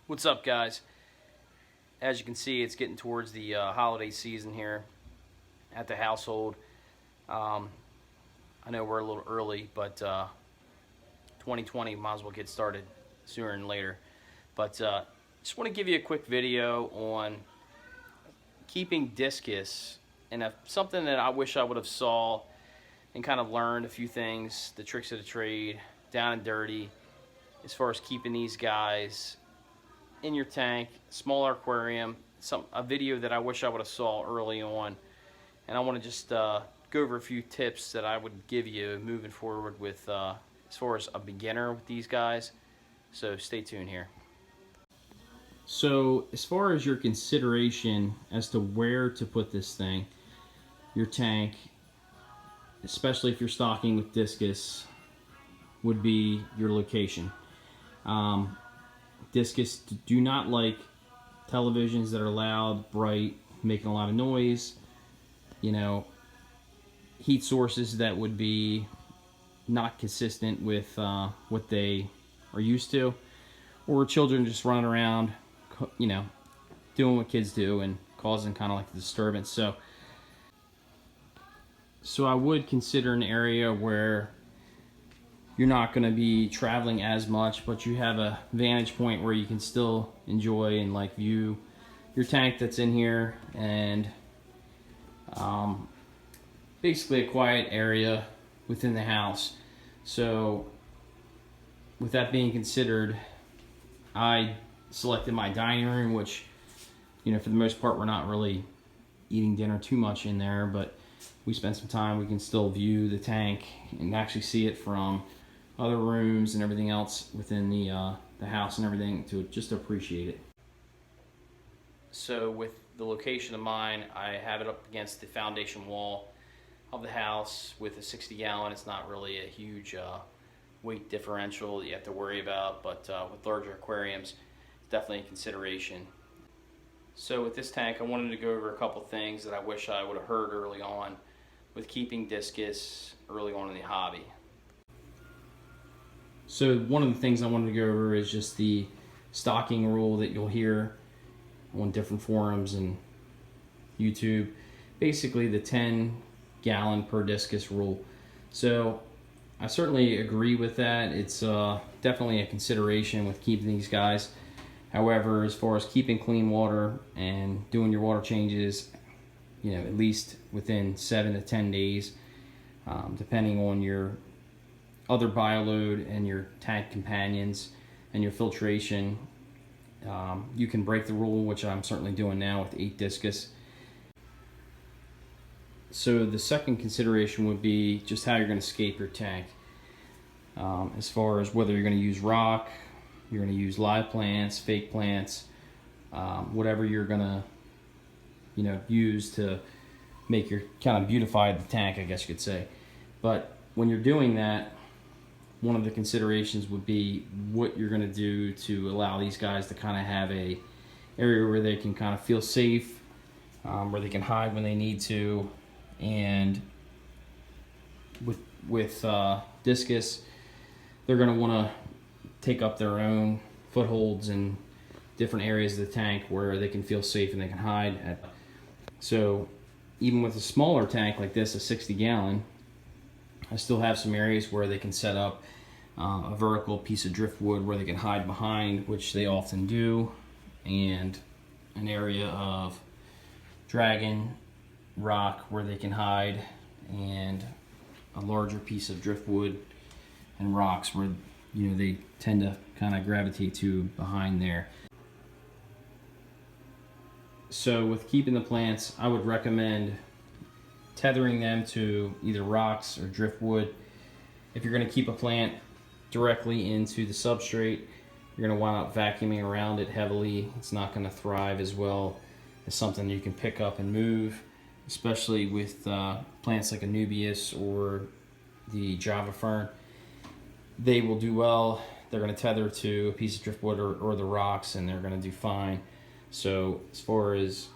What's up, guys? As you can see, it's getting towards the holiday season here at the household. I know we're a little early, but 2020 might as well get started sooner than later. But just want to give you a quick video on keeping discus, and something that I wish I would have saw and kind of learned a few things, the tricks of the trade, down and dirty, as far as keeping these guys in your tank, smaller aquarium. A video that I wish I would have saw early on, and I want to just go over a few tips that I would give you moving forward with as far as a beginner with these guys. So stay tuned here. So as far as your consideration as to where to put this thing, your tank, especially if you're stocking with discus, would be your location. Discus do not like televisions that are loud, bright, making a lot of noise. You know, heat sources that would be not consistent with what they are used to, or children just running around, you know, doing what kids do and causing kind of like a disturbance. So I would consider an area where you're not going to be traveling as much, but you have a vantage point where you can still enjoy and like view your tank that's in here, and basically a quiet area within the house. So with that being considered, I selected my dining room, which, you know, for the most part, we're not really eating dinner too much in there, but we spend some time, we can still view the tank and actually see it from other rooms and everything else within the house and everything, to just appreciate it. So with the location of mine, I have it up against the foundation wall of the house with a 60-gallon. It's not really a huge weight differential that you have to worry about, but with larger aquariums, it's definitely a consideration. So with this tank, I wanted to go over a couple things that I wish I would have heard early on with keeping discus early on in the hobby. So one of the things I wanted to go over is just the stocking rule that you'll hear on different forums and YouTube. Basically the 10-gallon per discus rule. So I certainly agree with that. It's definitely a consideration with keeping these guys. However, as far as keeping clean water and doing your water changes, you know, at least within 7 to 10 days, depending on your other bioload and your tank companions and your filtration, you can break the rule, which I'm certainly doing now with 8 discus. So the second consideration would be just how you're going to scape your tank, as far as whether you're going to use rock, you're going to use live plants, fake plants, whatever you're going to, you know, use to make your kind of beautify the tank, I guess you could say. But when you're doing that, one of the considerations would be what you're going to do to allow these guys to kind of have a area where they can kind of feel safe, where they can hide when they need to. And with discus, they're going to want to take up their own footholds in different areas of the tank where they can feel safe and they can hide at. So even with a smaller tank like this, a 60-gallon, I still have some areas where they can set up a vertical piece of driftwood where they can hide behind, which they often do, and an area of dragon rock where they can hide, and a larger piece of driftwood and rocks where, you know, they tend to kind of gravitate to behind there. So with keeping the plants, I would recommend tethering them to either rocks or driftwood. If you're going to keep a plant directly into the substrate, you're going to wind up vacuuming around it heavily. It's not going to thrive as well as something you can pick up and move, especially with plants like Anubias or the Java fern. They will do well. They're going to tether to a piece of driftwood or the rocks, and they're going to do fine. So as far as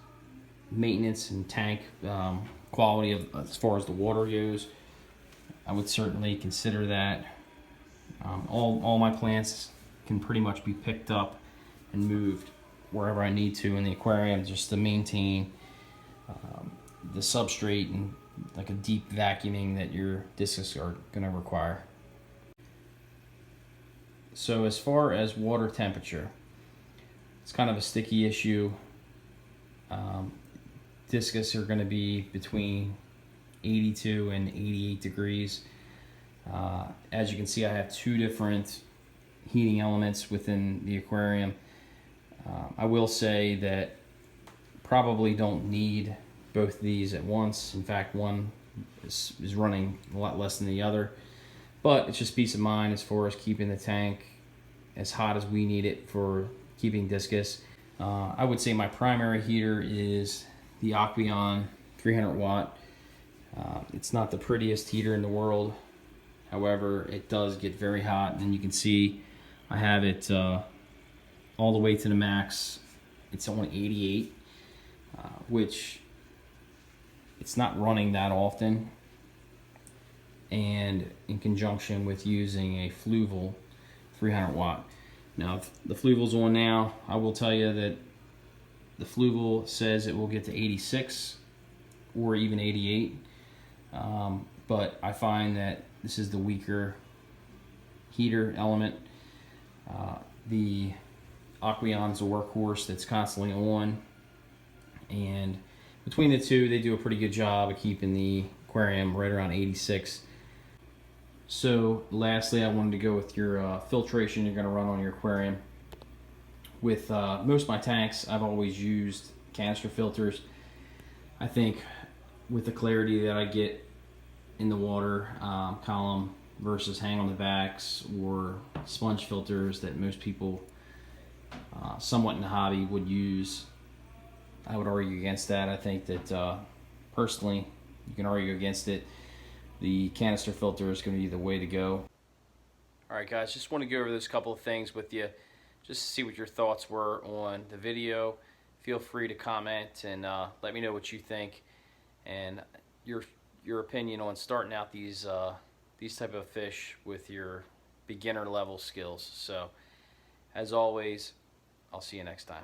maintenance and tank quality of, as far as the water goes, I would certainly consider that. All my plants can pretty much be picked up and moved wherever I need to in the aquarium just to maintain the substrate and like a deep vacuuming that your discs are going to require. So as far as water temperature, it's kind of a sticky issue. Discus are going to be between 82 and 88 degrees. As you can see, I have two different heating elements within the aquarium. I will say that probably don't need both of these at once. In fact, one is running a lot less than the other, but it's just peace of mind as far as keeping the tank as hot as we need it for keeping discus. I would say my primary heater is the Aqueon 300 watt. It's not the prettiest heater in the world. However, it does get very hot, and you can see I have it all the way to the max. It's only 88, which it's not running that often. And in conjunction with using a Fluval 300 watt. Now, if the Fluval's on now, I will tell you that the Fluval says it will get to 86 or even 88. But I find that this is the weaker heater element. The Aqueon's a workhorse that's constantly on, and between the two, they do a pretty good job of keeping the aquarium right around 86. So lastly, I wanted to go with your filtration you're going to run on your aquarium. With most of my tanks, I've always used canister filters. I think with the clarity that I get in the water column versus hang on the backs or sponge filters that most people somewhat in the hobby would use, I would argue against that. I think that personally, you can argue against it. The canister filter is going to be the way to go. Alright guys, just want to go over this couple of things with you, just to see what your thoughts were on the video. Feel free to comment and let me know what you think and your opinion on starting out these type of fish with your beginner level skills. So as always, I'll see you next time.